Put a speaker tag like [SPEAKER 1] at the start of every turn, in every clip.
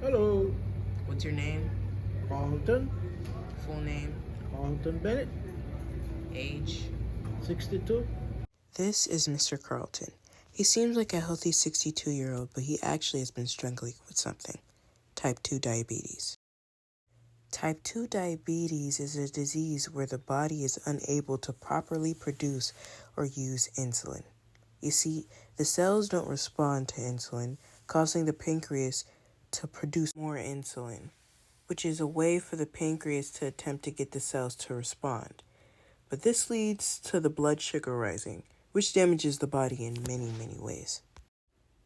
[SPEAKER 1] Hello,
[SPEAKER 2] What's your name?
[SPEAKER 1] Carlton.
[SPEAKER 2] Full name?
[SPEAKER 1] Carlton Bennett,
[SPEAKER 2] Age?
[SPEAKER 1] 62.
[SPEAKER 2] This is Mr. Carlton. He seems like a healthy 62-year-old, but he actually has been struggling with something. Type 2 diabetes. Type 2 diabetes is a disease where the body is unable to properly produce or use insulin. You see, the cells don't respond to insulin, causing the pancreas to produce more insulin, which is a way for the pancreas to attempt to get the cells to respond. But this leads to the blood sugar rising, which damages the body in many, many ways.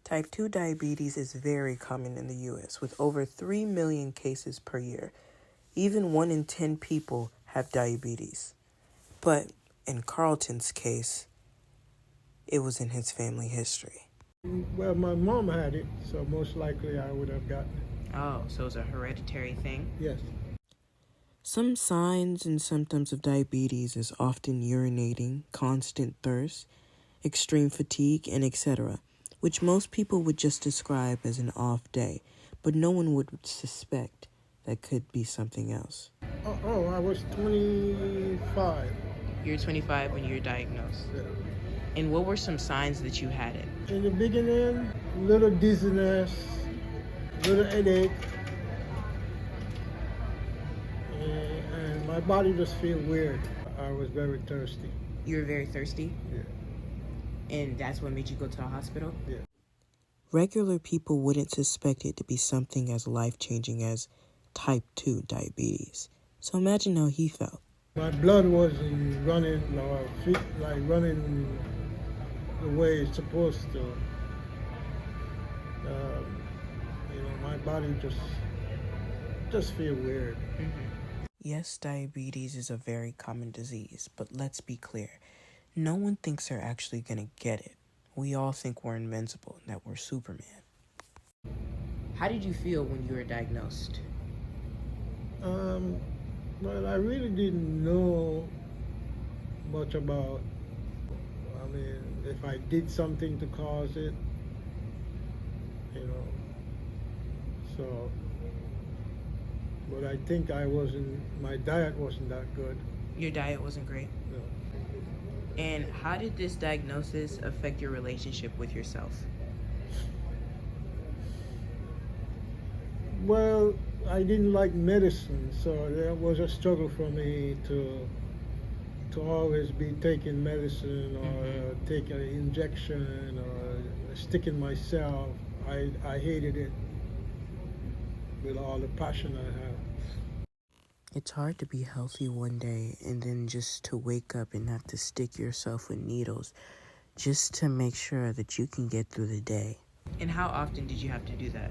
[SPEAKER 2] Type 2 diabetes is very common in the U.S., with over 3 million cases per year. Even 1 in 10 people have diabetes. But in Carlton's case, it was in his family history.
[SPEAKER 1] Well, my mom had it, so most likely I would have gotten it.
[SPEAKER 2] Oh, so it's a hereditary thing?
[SPEAKER 1] Yes.
[SPEAKER 2] Some signs and symptoms of diabetes is often urinating, constant thirst, extreme fatigue, and etc., which most people would just describe as an off day, but no one would suspect that could be something else.
[SPEAKER 1] I was 25.
[SPEAKER 2] You were 25 when you were diagnosed.
[SPEAKER 1] Yeah.
[SPEAKER 2] And what were some signs that you had it?
[SPEAKER 1] In the beginning, little dizziness, little headache, and my body just feel weird. I was very thirsty.
[SPEAKER 2] You were very thirsty?
[SPEAKER 1] Yeah.
[SPEAKER 2] And that's what made you go to the hospital?
[SPEAKER 1] Yeah.
[SPEAKER 2] Regular people wouldn't suspect it to be something as life-changing as type 2 diabetes. So imagine how he felt.
[SPEAKER 1] My blood wasn't running, like running the way it's supposed to. My body just feel weird.
[SPEAKER 2] Yes, diabetes is a very common disease, but let's be clear. No one thinks they're actually going to get it. We all think we're invincible and that we're Superman. How did you feel when you were diagnosed?
[SPEAKER 1] Well, I really didn't know much about, if I did something to cause it, so, but I think my diet wasn't that good.
[SPEAKER 2] Your diet wasn't great?
[SPEAKER 1] No.
[SPEAKER 2] And how did this diagnosis affect your relationship with yourself?
[SPEAKER 1] Well, I didn't like medicine, so that was a struggle for me to always be taking medicine or taking an injection or sticking myself. I hated it with all the passion I have.
[SPEAKER 2] It's hard to be healthy one day and then just to wake up and have to stick yourself with needles just to make sure that you can get through the day. And how often did you have to do that?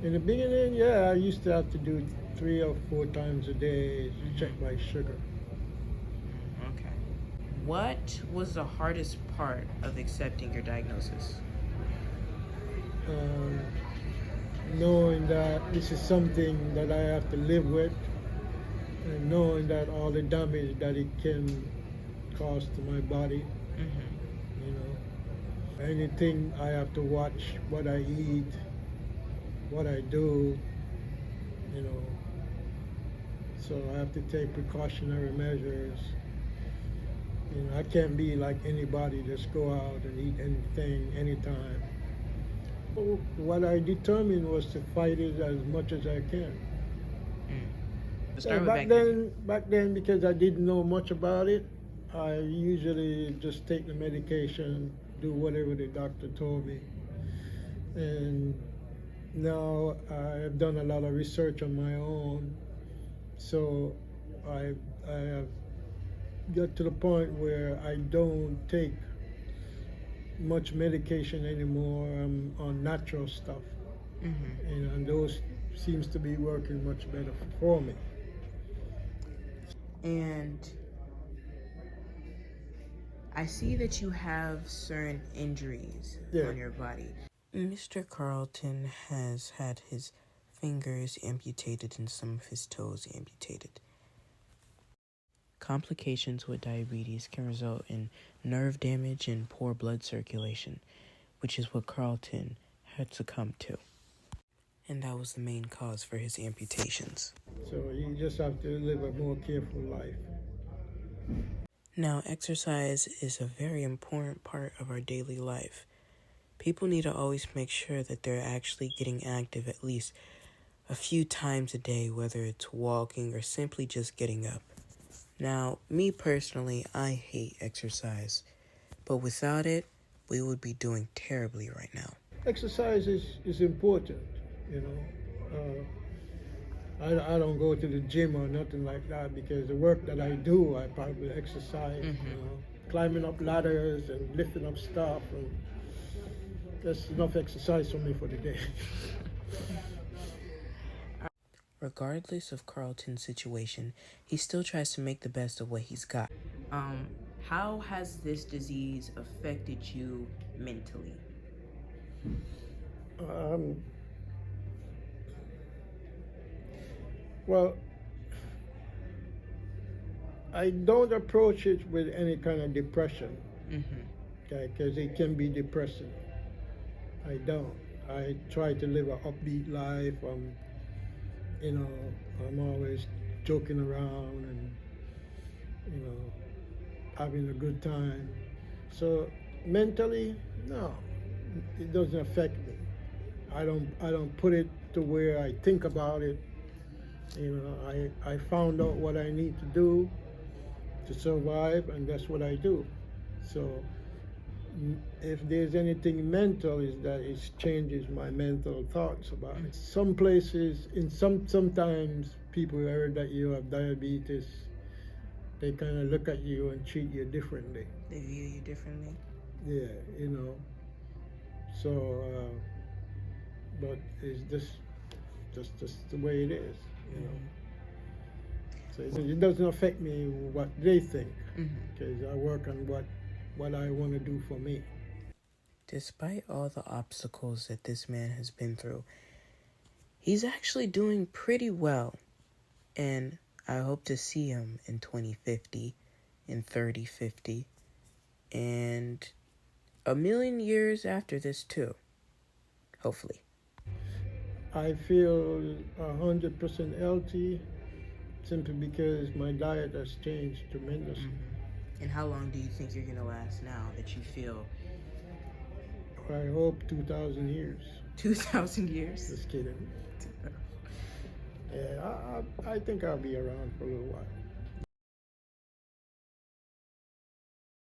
[SPEAKER 1] In the beginning, yeah, I used to have to do 3 or 4 times a day to check my sugar.
[SPEAKER 2] Okay. What was the hardest part of accepting your diagnosis?
[SPEAKER 1] Knowing that this is something that I have to live with, and knowing that all the damage that it can cause to my body. Anything I have to watch, what I eat, what I do, so I have to take precautionary measures. I can't be like anybody, just go out and eat anything, anytime. What I determined was to fight it as much as I can. Back then, because I didn't know much about it, I usually just take the medication, do whatever the doctor told me. And now I have done a lot of research on my own, so I have got to the point where I don't take much medication anymore. I'm on natural stuff, and those seems to be working much better for me.
[SPEAKER 2] And I see that you have certain injuries on your body. Mr. Carlton has had his fingers amputated and some of his toes amputated. Complications with diabetes can result in nerve damage and poor blood circulation, which is what Carlton had succumbed to. and that was the main cause for his amputations.
[SPEAKER 1] So you just have to live a more careful life.
[SPEAKER 2] Now, exercise is a very important part of our daily life. People need to always make sure that they're actually getting active at least a few times a day, whether it's walking or simply just getting up. Now, me personally, I hate exercise, but without it, we would be doing terribly right now.
[SPEAKER 1] Exercise is important, you know. I don't go to the gym or nothing like that because the work that I do, I probably exercise, you know, climbing up ladders and lifting up stuff, and that's enough exercise for me for the day.
[SPEAKER 2] Regardless of Carlton's situation, he still tries to make the best of what he's got. How has this disease affected you mentally?
[SPEAKER 1] Well, I don't approach it with any kind of depression, okay, because it can be depressing. I don't. I try to live an upbeat life. You know, I'm always joking around and, you know, having a good time. So mentally, no, it doesn't affect me. I don't put it to where I think about it. You know, I found out what I need to do to survive, and that's what I do. So if there's anything mental, is that it changes my mental thoughts about it. Some places, sometimes people heard that you have diabetes, they kind of look at you and treat you differently.
[SPEAKER 2] They view you differently?
[SPEAKER 1] Yeah, you know. So, but it's just the way it is, you know. So it doesn't affect me what they think, because I work on what I want to do for me.
[SPEAKER 2] Despite all the obstacles that this man has been through, he's actually doing pretty well. And I hope to see him in 2050, in 3050, and a million years after this too. Hopefully.
[SPEAKER 1] I feel 100% healthy simply because my diet has changed tremendously.
[SPEAKER 2] And how long do you think you're gonna last now that you feel?
[SPEAKER 1] I hope 2,000 years.
[SPEAKER 2] 2,000 years?
[SPEAKER 1] Just kidding. Yeah, I think I'll be around for a little while.